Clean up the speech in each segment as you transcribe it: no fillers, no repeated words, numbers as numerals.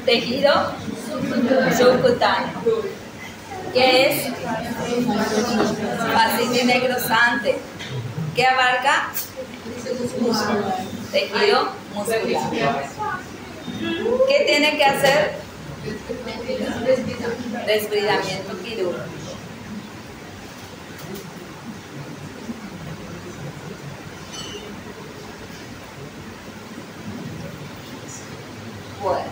Tejido subcutáneo. ¿Qué es? Fascitis necrosante. ¿Qué abarca? Tejido muscular. ¿Qué tiene que hacer? Desbridamiento quirúrgico. Bueno.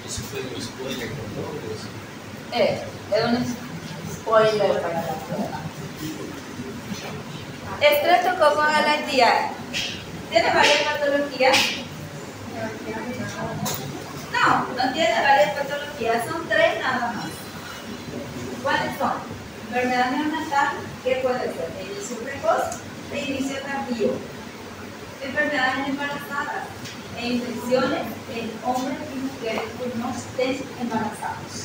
Eso fue un spoiler con todos. Es un spoiler para la prueba. Estreptococcus galactiae. ¿Tiene varias patologías? No tiene varias patologías, son 3 nada más. ¿Cuáles son? Enfermedad neonatal, ¿qué puede ser? De inicio precoz e inicio tardío. Enfermedades embarazadas e infecciones en hombres y mujeres que no estén embarazados.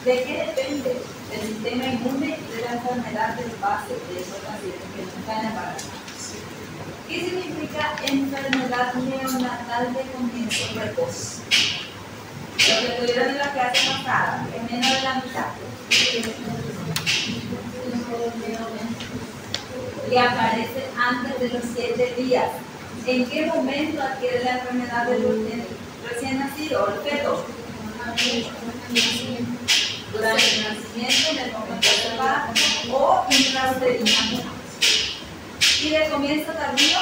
¿De qué depende? Del sistema inmune y de la enfermedad del base de esos pacientes que no están embarazados. ¿Qué significa enfermedad neonatal de comienzo precoz? Lo que tuvieron en la clase pasada, es menos de la mitad. Que aparece antes de los 7 días. ¿En qué momento adquiere la enfermedad del recién nacido o el feto? Durante el nacimiento, en el momento del parto o intrauterino. ¿Y de comienzo tardío?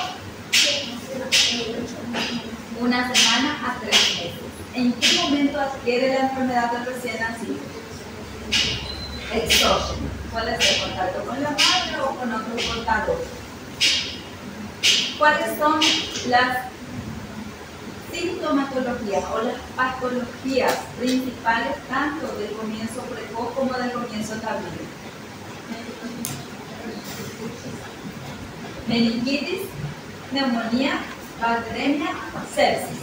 1 semana a 3 meses. ¿En qué momento adquiere la enfermedad del recién nacido? Exógeno. ¿Puede ser contacto con la madre o con otro portador? ¿Cuáles son las sintomatologías o las patologías principales tanto del comienzo precoz como del comienzo tardío? Meningitis, neumonía, bacteremia, sepsis.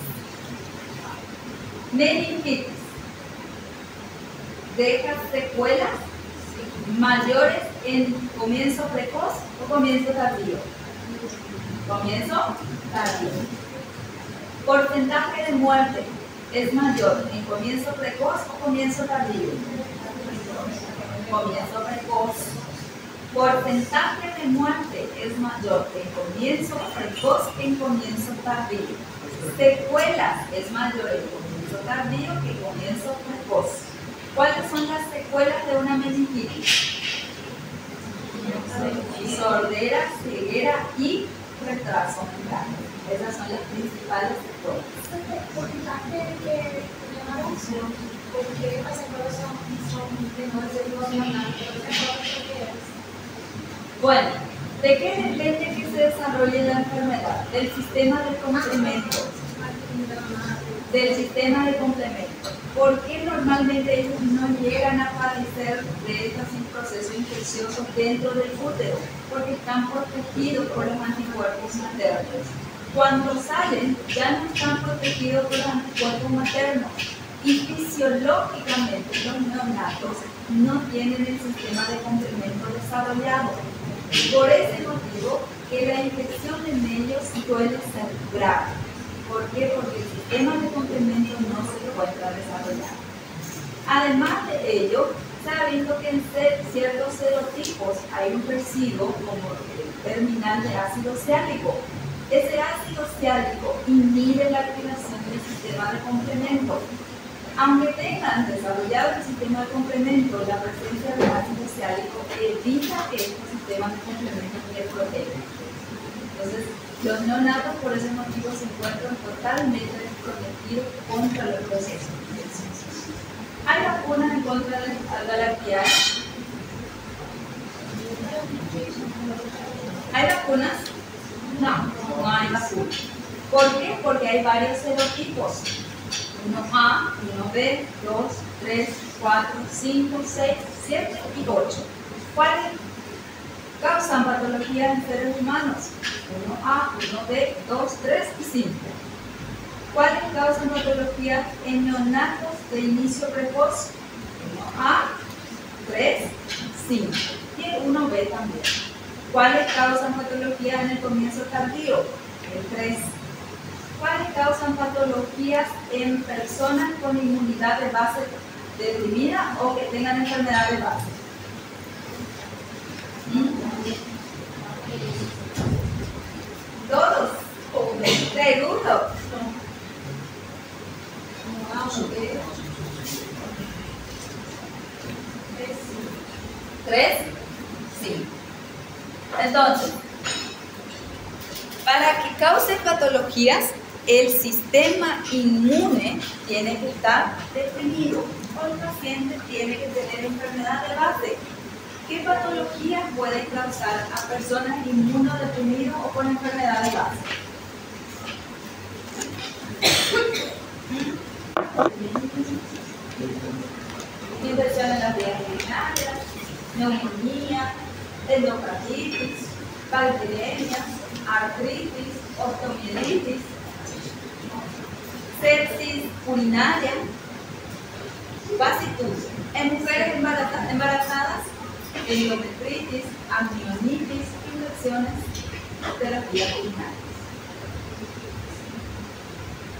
Meningitis deja secuelas mayores en comienzo precoz o comienzo tardío. Comienzo tardío. Porcentaje de muerte es mayor en comienzo precoz o comienzo tardío. Comienzo precoz. Porcentaje de muerte es mayor en comienzo precoz que en comienzo tardío. Secuelas es mayor en comienzo tardío que en comienzo precoz. ¿Cuáles son las secuelas de una meningitis? Sordera, ceguera y retraso mental. Esas son las principales secuelas. Bueno, ¿de qué depende que se desarrolle la enfermedad? Del sistema de complemento. Del sistema de complemento. ¿Por qué normalmente ellos no llegan a padecer de estos procesos infecciosos dentro del útero? Porque están protegidos por los anticuerpos maternos. Cuando salen, ya no están protegidos por los anticuerpos maternos. Y fisiológicamente los neonatos no tienen el sistema de complemento desarrollado. Por ese motivo, que la infección en ellos suele ser grave. ¿Por qué? Porque el sistema de complemento no se encuentra desarrollado. Además de ello, se ha visto que en ciertos serotipos hay un residuo como el terminal de ácido ciálico. Ese ácido ciálico inhibe la activación del sistema de complemento. Aunque tengan desarrollado el sistema de complemento, la presencia del ácido ciálico evita que estos sistemas de complemento se protejan. Entonces, los neonatos por ese motivo se encuentran totalmente desprotegidos contra los procesos infecciosos. ¿Hay vacunas en contra de la galactiae? ¿Hay vacunas? No hay vacunas. ¿Por qué? Porque hay varios serotipos. 1A, 1B, 2, 3, 4, 5, 6, 7 y 8. ¿Cuáles causan patologías en seres humanos? 1A, 1B, 2, 3 y 5. ¿Cuáles causan patologías en neonatos de inicio precoz? 1A, 3, 5 y el 1B también. ¿Cuáles causan patologías en el comienzo tardío? El 3. ¿Cuáles causan patologías en personas con inmunidad de base deprimida o que tengan enfermedad de base? ¿Todos? ¿Seguro? ¿Tres? Sí. Entonces, para que cause patologías, el sistema inmune tiene que estar deprimido o el paciente tiene que tener enfermedad de base. ¿Qué patologías pueden causar a personas inmunodeprimidas o con enfermedad de base? Infección en las vías urinarias, neumonía, endocarditis, bacteriemias, artritis, osteomielitis, sepsis urinaria, vasitusia. En mujeres embarazadas, endometritis, amnionitis, infecciones de las vías urinarias.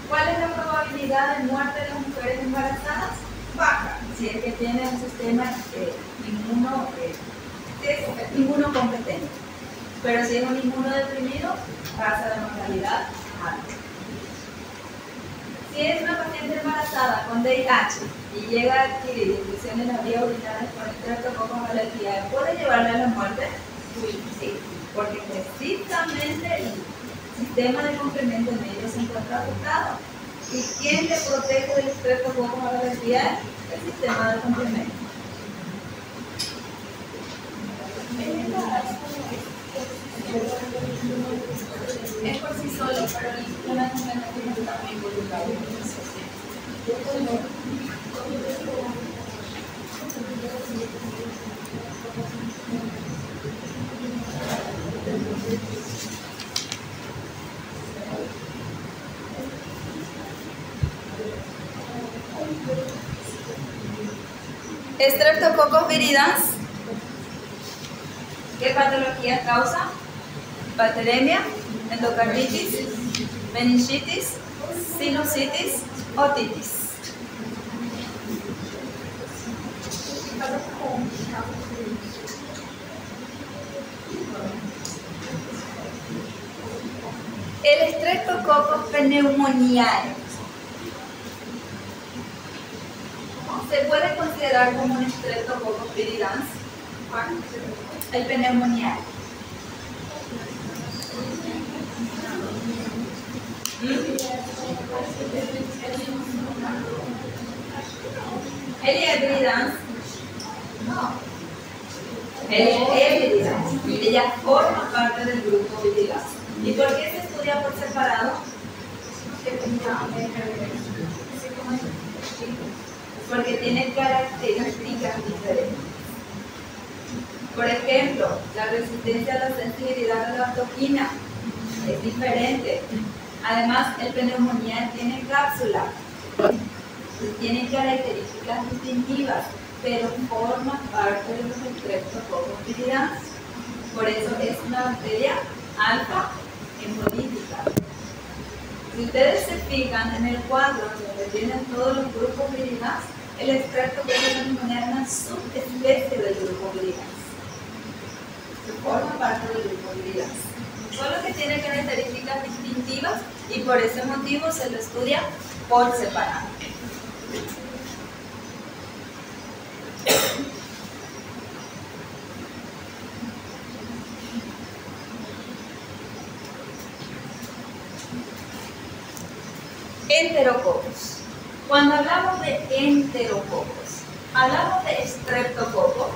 ¿Cuál es la probabilidad de muerte de las mujeres embarazadas? Baja, si es que tiene un sistema inmunocompetente. Pero si es un inmunodeprimido, tasa de mortalidad alta. Si es una paciente embarazada con VIH y llega a adquirir infecciones en las vías urinarias por estreptococcus aureus, ¿puede llevarle a la muerte? Sí, porque precisamente el sistema de complemento medio se encuentra afectado. ¿Y quién le protege del estreptococcus aureus? El sistema de complemento. Es por sí solo, pero el sistema de complemento está muy involucrado en eso. Streptococcus viridans, ¿qué patología causa? Bacteremia, endocarditis, meningitis, sinusitis, otitis. El Streptococcus pneumoniae se puede considerar como un Streptococcus viridans, el pneumoniae. El viridans, no. El viridans, ella forma parte del grupo viridans. ¿Y por qué se estudia por separado? Porque tiene características diferentes. Por ejemplo, la resistencia a la sensibilidad a la toxina es diferente. Además, el pneumoniae tiene cápsula, tiene características distintivas, pero forma parte de los Streptococcus viridans. Por eso es una bacteria alfa hemolítica. Si ustedes se fijan en el cuadro donde tienen todos los grupos viridans, el Streptococcus pneumoniae es una subespecie del grupo viridans. Forma parte del grupo viridans. Solo que tiene características distintivas y por ese motivo se lo estudia por separado. Enterococos. Cuando hablamos de enterococos, hablamos de estreptococo.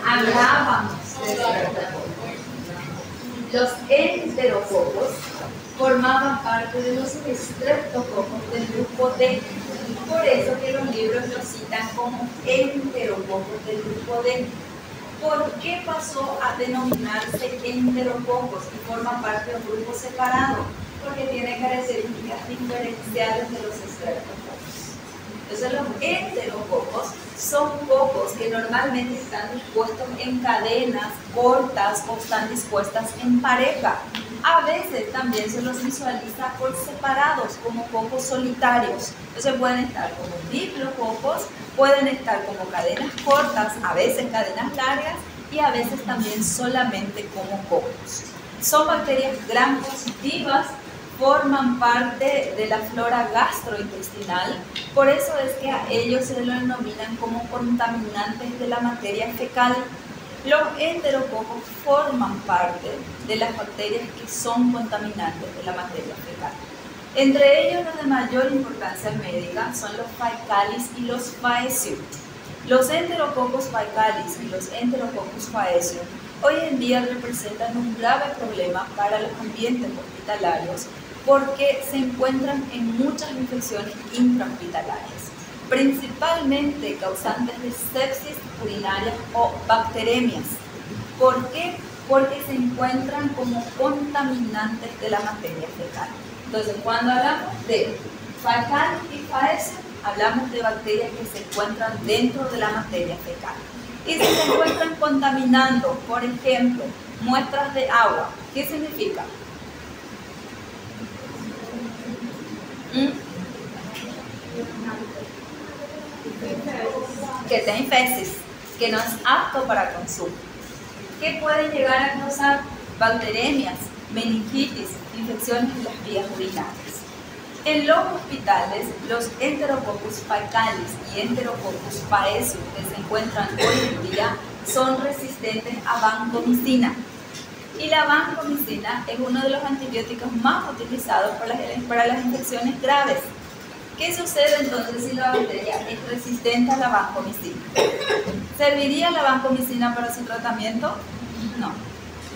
Hablábamos de estreptococos. Los enterococos formaban parte de los estreptococos del grupo D. Por eso que los libros los citan como enterococos del grupo D. ¿Por qué pasó a denominarse enterococos y forma parte de un grupo separado? Porque tiene características diferenciales de los estreptococos. Entonces los enterococos son cocos que normalmente están dispuestos en cadenas cortas o están dispuestas en pareja. A veces también se los visualiza por separados, como cocos solitarios. Entonces pueden estar como diplococos, pueden estar como cadenas cortas, a veces cadenas largas y a veces también solamente como cocos. Son bacterias gram positivas, forman parte de la flora gastrointestinal, por eso es que a ellos se lo denominan como contaminantes de la materia fecal. Los enterococos forman parte de las bacterias que son contaminantes de la materia fecal. Entre ellos los de mayor importancia médica son los Faecalis y los Faecium. Los enterococos Faecalis y los enterococos Faecium hoy en día representan un grave problema para los ambientes hospitalarios porque se encuentran en muchas infecciones intrahospitalarias, principalmente causantes de sepsis urinaria o bacteremias. ¿Por qué? Porque se encuentran como contaminantes de la materia fecal. Entonces, cuando hablamos de Faecal y Faecium, hablamos de bacterias que se encuentran dentro de la materia fecal. Y si se encuentran contaminando, por ejemplo, muestras de agua, ¿qué significa? Que tiene feces, que no es apto para consumo. ¿Qué pueden llegar a causar? Bacteremias, meningitis, infecciones en las vías urinarias. En los hospitales, los Enterococcus faecalis y Enterococcus faecium que se encuentran hoy en día son resistentes a vancomicina. Y la vancomicina es uno de los antibióticos más utilizados para las infecciones graves. ¿Qué sucede entonces si la bacteria es resistente a la vancomicina? ¿Serviría la vancomicina para su tratamiento? No.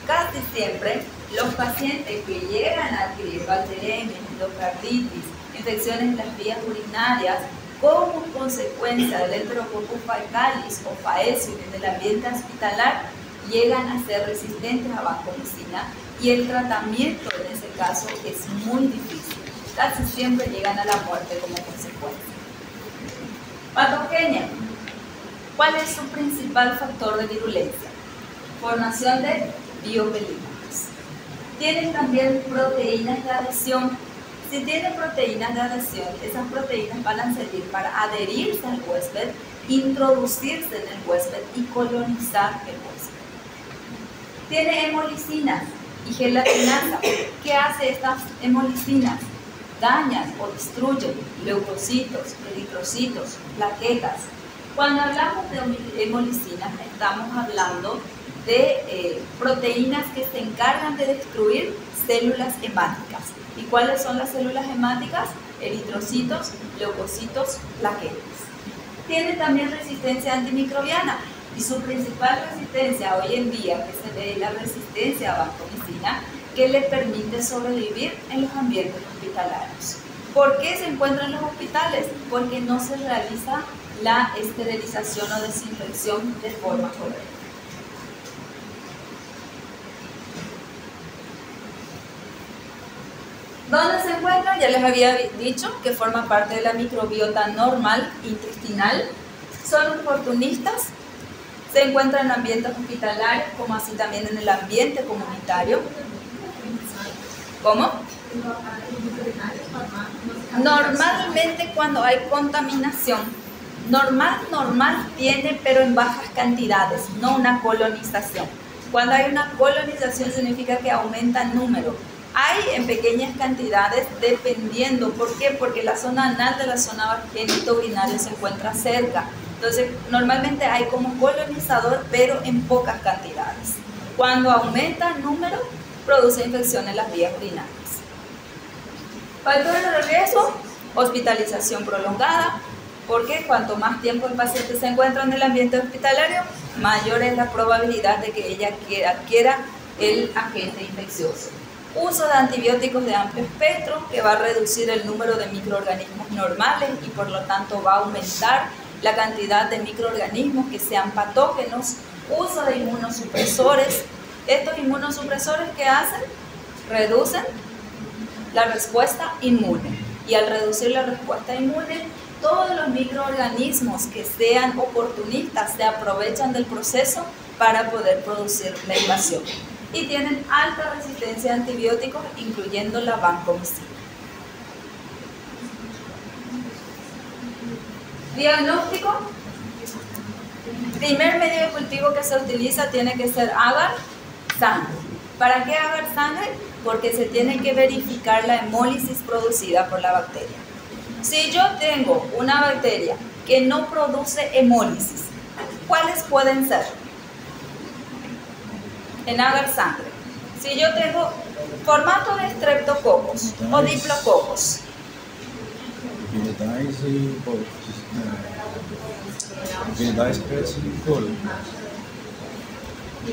Casi siempre los pacientes que llegan a adquirir bacteremias, endocarditis, infecciones en las vías urinarias como consecuencia del Enterococcus faecalis o faecium en el ambiente hospitalar llegan a ser resistentes a vancomicina y el tratamiento en ese caso es muy difícil. Casi siempre llegan a la muerte como consecuencia. Patogenia. ¿Cuál es su principal factor de virulencia? Formación de biopelículas. Tienen también proteínas de adhesión. Si tienen proteínas de adhesión, esas proteínas van a servir para adherirse al huésped, introducirse en el huésped y colonizar el huésped. Tiene hemolicinas y gelatinasa. ¿Qué hace estas hemolicinas? Dañan o destruyen leucocitos, eritrocitos, plaquetas. Cuando hablamos de hemolicinas, estamos hablando de proteínas que se encargan de destruir células hemáticas. ¿Y cuáles son las células hemáticas? Eritrocitos, leucocitos, plaquetas. Tiene también resistencia antimicrobiana y su principal resistencia hoy en día que se ve es la resistencia a vancomicina que le permite sobrevivir en los ambientes hospitalarios. ¿Por qué se encuentra en los hospitales? Porque no se realiza la esterilización o desinfección de forma correcta. ¿Dónde se encuentran? Ya les había dicho que forma parte de la microbiota normal intestinal. Son oportunistas, se encuentran en ambientes hospitalarios, como así también en el ambiente comunitario. ¿Cómo? Normalmente cuando hay contaminación, normal tiene, pero en bajas cantidades, no una colonización. Cuando hay una colonización significa que aumenta el número. Hay en pequeñas cantidades dependiendo. ¿Por qué? Porque la zona anal de la zona genitourinaria se encuentra cerca. Entonces, normalmente hay como colonizador, pero en pocas cantidades. Cuando aumenta el número, produce infección en las vías urinarias. Factores de riesgo, hospitalización prolongada, porque cuanto más tiempo el paciente se encuentra en el ambiente hospitalario, mayor es la probabilidad de que ella adquiera el agente infeccioso. Uso de antibióticos de amplio espectro, que va a reducir el número de microorganismos normales y por lo tanto va a aumentar la cantidad de microorganismos que sean patógenos. Uso de inmunosupresores. Estos inmunosupresores, ¿qué hacen? Reducen la respuesta inmune. Y al reducir la respuesta inmune, todos los microorganismos que sean oportunistas se aprovechan del proceso para poder producir la invasión. Y tienen alta resistencia a antibióticos, incluyendo la vancomicina. Diagnóstico. Primer medio de cultivo que se utiliza tiene que ser agar, sangre. ¿Para qué agar sangre? Porque se tiene que verificar la hemólisis producida por la bacteria. Si yo tengo una bacteria que no produce hemólisis, ¿cuáles pueden ser? En agar sangre. Si yo tengo formato de streptococos o diplococos.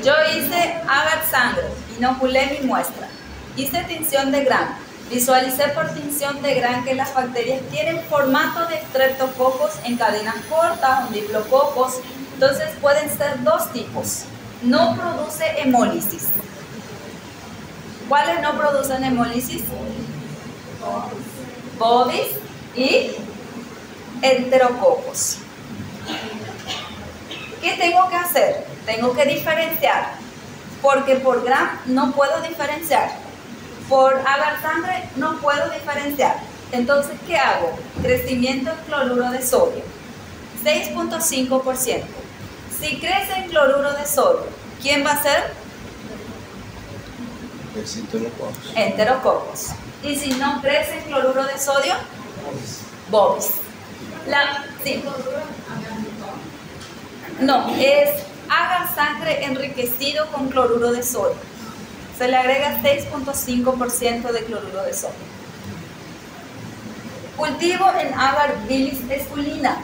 Yo hice agar sangre, inoculé mi muestra, hice tinción de Gram, visualicé por tinción de Gram que las bacterias tienen formato de streptococos en cadenas cortas o diplococos, entonces pueden ser dos tipos. No produce hemólisis. ¿Cuáles no producen hemólisis? Bovis y enterococos. ¿Qué tengo que hacer? Tengo que diferenciar, porque por Gram no puedo diferenciar, por agar sangre no puedo diferenciar. Entonces, ¿qué hago? Crecimiento en cloruro de sodio, 6.5%. Si crece en cloruro de sodio, ¿quién va a ser? Enterococos. Y si no crece en cloruro de sodio, Bovis. Sí. No, es agar sangre enriquecido con cloruro de sodio. Se le agrega 6.5% de cloruro de sodio. Cultivo en agar bilis esculina,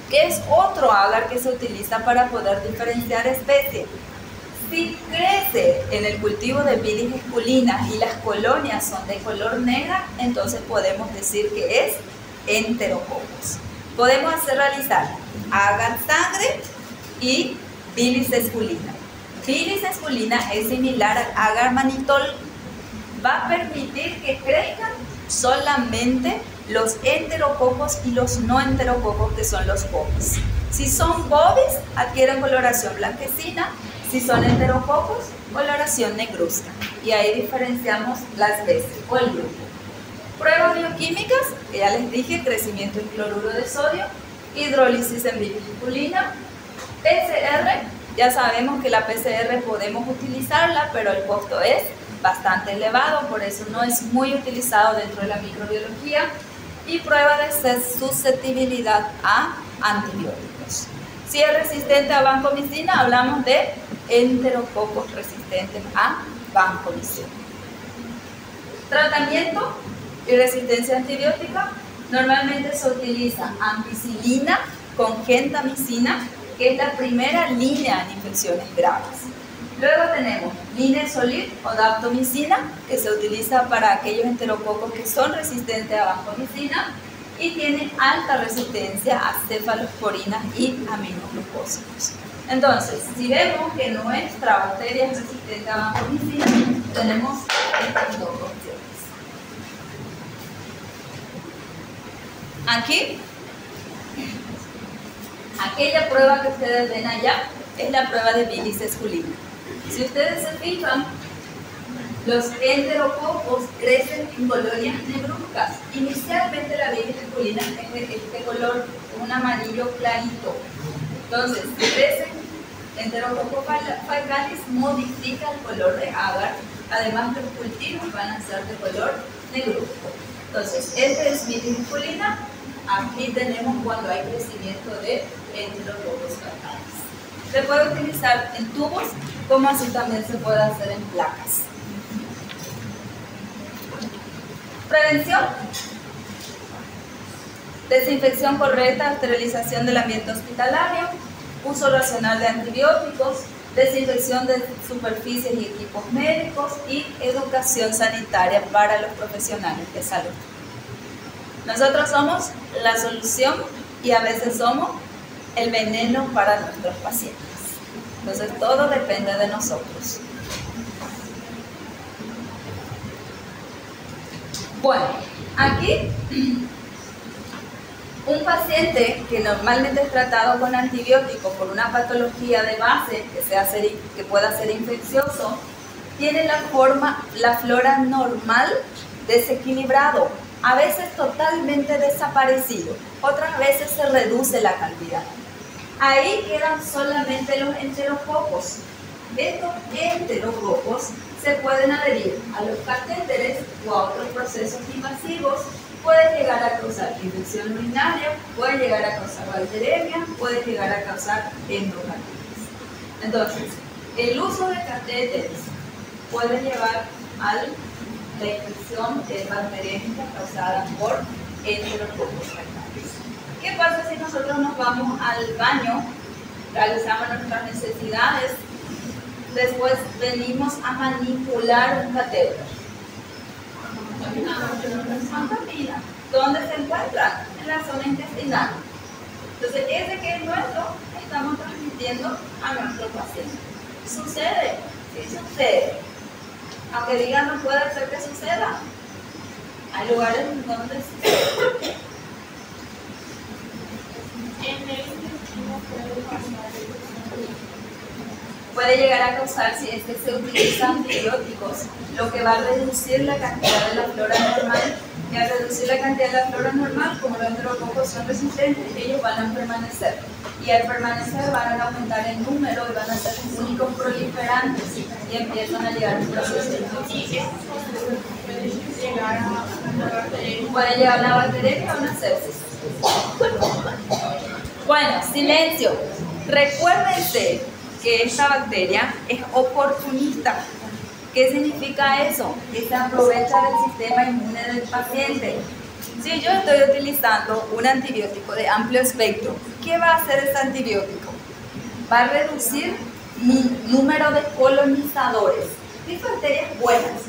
que es otro agar que se utiliza para poder diferenciar especies. Si crece en el cultivo de bilis esculina y las colonias son de color negra, entonces podemos decir que es enterococos. Podemos realizar agar sangre y bilis esculina. Bilis esculina es similar al agar manitol. Va a permitir que crezcan solamente los enterococos y los no enterococos, que son los bovis. Si son bovis, adquieren coloración blanquecina. Si son enterococos, coloración negruzca. Y ahí diferenciamos las veces o el grupo. Pruebas bioquímicas, que ya les dije, crecimiento en cloruro de sodio, hidrólisis en bilis esculina. PCR, ya sabemos que la PCR podemos utilizarla, pero el costo es bastante elevado, por eso no es muy utilizado dentro de la microbiología. Y prueba de susceptibilidad a antibióticos. Si es resistente a vancomicina, hablamos de enterococos resistentes a vancomicina. Tratamiento y resistencia antibiótica. Normalmente se utiliza ampicilina con gentamicina, que es la primera línea en infecciones graves. Luego tenemos linezolid o daptomicina, que se utiliza para aquellos enterococos que son resistentes a vancomicina y tienen alta resistencia a cefalosporinas y aminoglucósidos. Entonces, si vemos que nuestra bacteria es resistente a vancomicina, tenemos estas dos opciones. Aquí, aquella prueba que ustedes ven allá es la prueba de bilis esculina. Si ustedes se fijan, los enterococos crecen en colonias negruzcas. Inicialmente la bilis esculina es de este color, un amarillo clarito. Entonces, si crecen enterococos faecalis, modifica el color de agar. Además, los cultivos van a ser de color negruzco. Entonces, este es bilis esculina. Aquí tenemos cuando hay crecimiento de enterococos faecalis. Se puede utilizar en tubos, como así también se puede hacer en placas. Prevención. Desinfección correcta, esterilización del ambiente hospitalario, uso racional de antibióticos, desinfección de superficies y equipos médicos y educación sanitaria para los profesionales de salud. Nosotros somos la solución y a veces somos el veneno para nuestros pacientes. Entonces todo depende de nosotros. Bueno, aquí Un paciente que normalmente es tratado con antibióticos por una patología de base que pueda ser infeccioso, tiene la flora normal desequilibrado, a veces totalmente desaparecido, otras veces se reduce la cantidad. Ahí quedan solamente los enterococos. Estos enterococos se pueden adherir a los catéteres o a otros procesos invasivos. Puede llegar a causar infección urinaria, puede llegar a causar bacteremia, puede llegar a causar endocarditis. Entonces, el uso de catéteres puede llevar a la infección bacteriana causada por enterococos rectales. ¿Qué pasa si nosotros nos vamos al baño, realizamos nuestras necesidades, después venimos a manipular un catéter? Contamina. ¿Dónde se encuentra? En la zona intestinal. Entonces, ese que es nuestro, estamos transmitiendo a nuestro paciente. ¿Sucede? Sí sucede. Aunque digan no puede ser que suceda. Hay lugares donde sucede. Puede llegar a causar, si es que se utilizan antibióticos, lo que va a reducir la cantidad de la flora normal. Y al reducir la cantidad de la flora normal, como los enterococos son resistentes, ellos van a permanecer. Y al permanecer van a aumentar el número y van a ser únicos proliferantes y empiezan a llegar a un proceso de infección. Puede llegar a una bacteria o una sepsis. Bueno, silencio. Recuérdense que esta bacteria es oportunista. ¿Qué significa eso? Que se aprovecha del sistema inmune del paciente. Si yo estoy utilizando un antibiótico de amplio espectro, ¿qué va a hacer este antibiótico? Va a reducir mi número de colonizadores. ¿Qué bacterias buenas?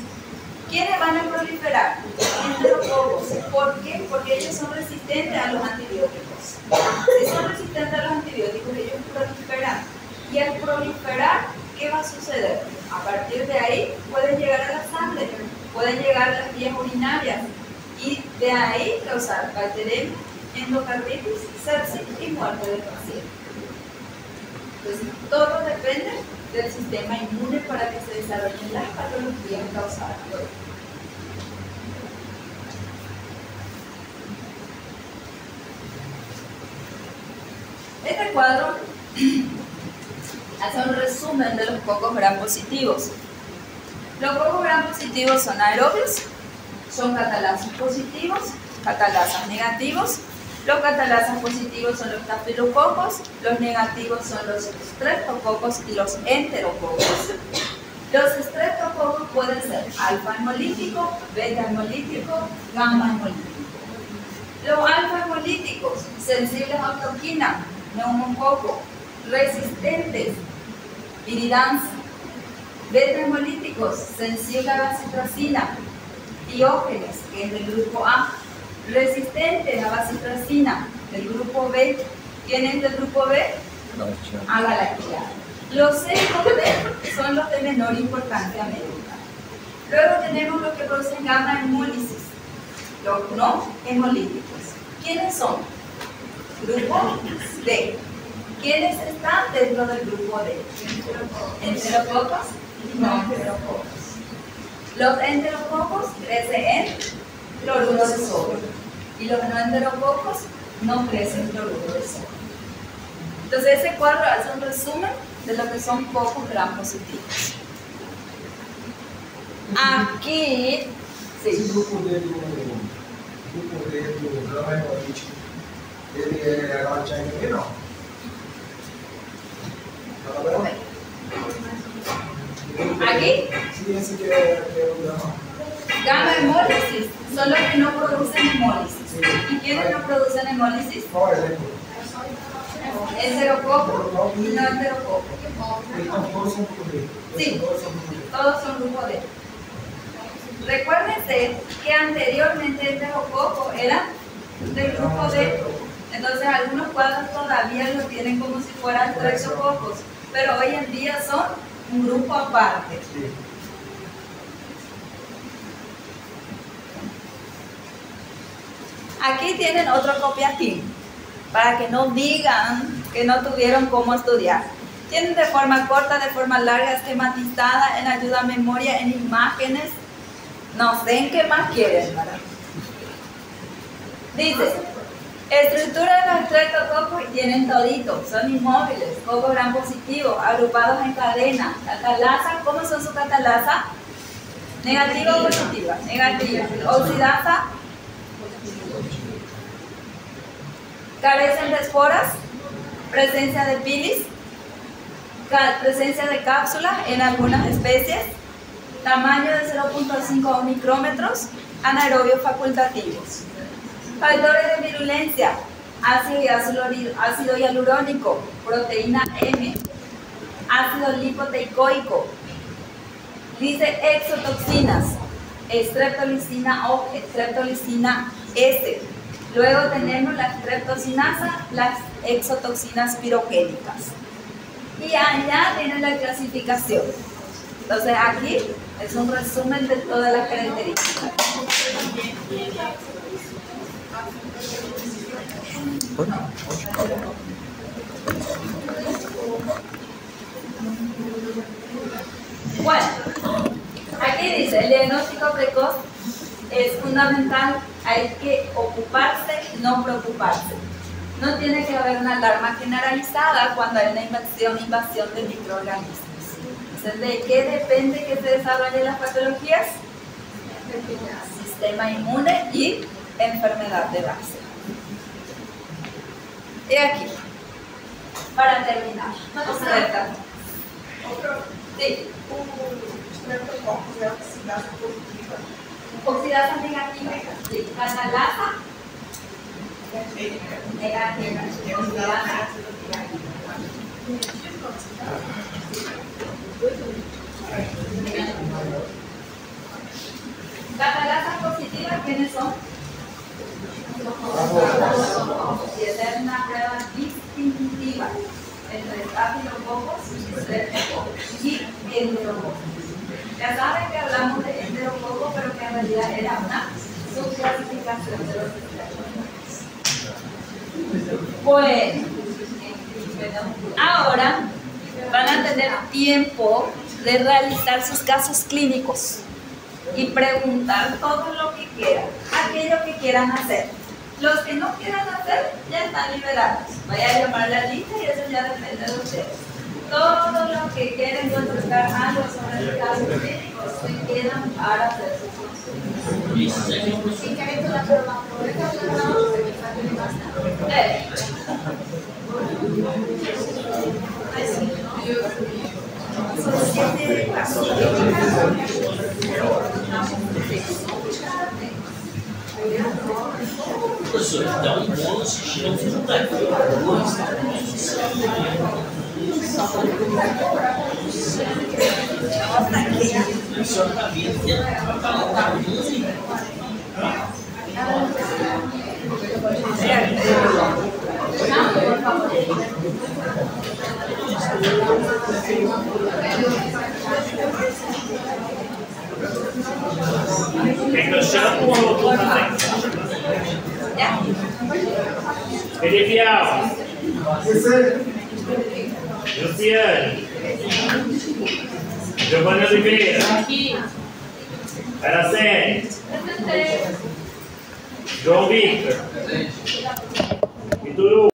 ¿Quiénes van a proliferar? Enterococos. ¿Por qué? Porque ellos son resistentes a los antibióticos. Si son resistentes a los antibióticos, ellos proliferan. Y al proliferar, ¿qué va a suceder? A partir de ahí pueden llegar a la sangre, pueden llegar a las vías urinarias y de ahí causar bacteremia, endocarditis, sepsis y muerte del paciente. Entonces, todo depende del sistema inmune para que se desarrollen las patologías causadas por él. Este cuadro hace un resumen de los cocos gram positivos. Los cocos gram positivos son aerobios, son catalasas positivos, catalasas negativos. Los catalasas positivos son los estafilococos, los negativos son los streptococos y los enterococos. Los streptococos pueden ser alfa hemolítico, beta hemolítico, gamma hemolítico. Los alfa hemolíticos, sensibles a toxina, neumococo, resistentes, viridans. Beta hemolíticos, sensibles a vacitracina, diógenes, que es del grupo A, resistentes a vacitracina, del grupo B. ¿Quién es del grupo B? A galactia. Los C y D son los de menor importancia médica. Luego tenemos los que producen gamma hemólisis, los no hemolíticos. ¿Quiénes son? Grupo D. ¿Quiénes están dentro del grupo D? Enterococos y no enterococos. Los enterococos crecen en cloruro de sodio y los no enterococos no crecen en cloruro de sodio. Entonces ese cuadro hace un resumen de lo que son cocos gram positivos. Aquí, sí. Esse grupo de grama hemolítico, ele é galactiano também não? Aquí, Sí, ese que é o grama. gamma hemólisis son los que no producen hemólisis. ¿Y quiénes no producen hemólisis? Qual exemplo? Enterococo y no enterococo. Então, todos são grupo D. Sí. Todos são grupo D. Todos son grupo D. Recuérdense que anteriormente el enterococo era del grupo D. Entonces algunos cuadros todavía lo tienen como si fueran streptococos, pero hoy en día son un grupo aparte. Sí. Aquí tienen otro copiatín, para que no digan que no tuvieron cómo estudiar. Tienen de forma corta, de forma larga, esquematizada, en ayuda a memoria, en imágenes. No sé en qué más quieren, ¿verdad? Dice, estructura de los estreptococos y tienen toditos, son inmóviles, coco gran positivo, agrupados en cadena. Catalasa, ¿cómo son su catalasa? ¿Negativa o positiva? Negativa. Oxidasa, carecen de esporas, presencia de pilis, presencia de cápsulas en algunas especies, tamaño de 0.5 micrómetros, anaerobios facultativos. Factores de virulencia, ácido hialurónico, proteína M, ácido lipoteicoico. Dice exotoxinas, streptolicina O, streptolicina S. Luego tenemos la streptocinasa, las exotoxinas pirogénicas. Y allá tienen la clasificación. Entonces aquí es un resumen de todas las características. Bueno, aquí dice, el diagnóstico precoz es fundamental, hay que ocuparse, no preocuparse. No tiene que haber una alarma generalizada cuando hay una invasión de microorganismos. Entonces, ¿de qué depende que se desarrollen las patologías? Sistema inmune y enfermedad de base. Y aquí, para terminar, sí. Oxidasa negativa, sí. Catalasa negativa. Oxidasa catalasas positivas, ¿quiénes son? Y esa es una prueba distintiva entre estafilococos y enterococos. Ya saben que hablamos de enterococos, pero que en realidad era una subclasificación de los enterococos. Bueno, ahora van a tener tiempo de realizar sus casos clínicos y preguntar todo lo que quieran, aquello que quieran hacer. Los que no quieran hacer ya están liberados. Voy a llamar la lista y eso ya depende de ustedes. Todos los que quieren contestar algo sobre los casos clínicos se quedan para hacer sus consultas. Si querés la prueba, Professor, então o bônus chega no daqui. O senhor está vendo que está muito. Ecco, shampoo o tutto Verifichiamo. Luciano. Giovanni Oliveira. Araceli. João Victor. Ituru.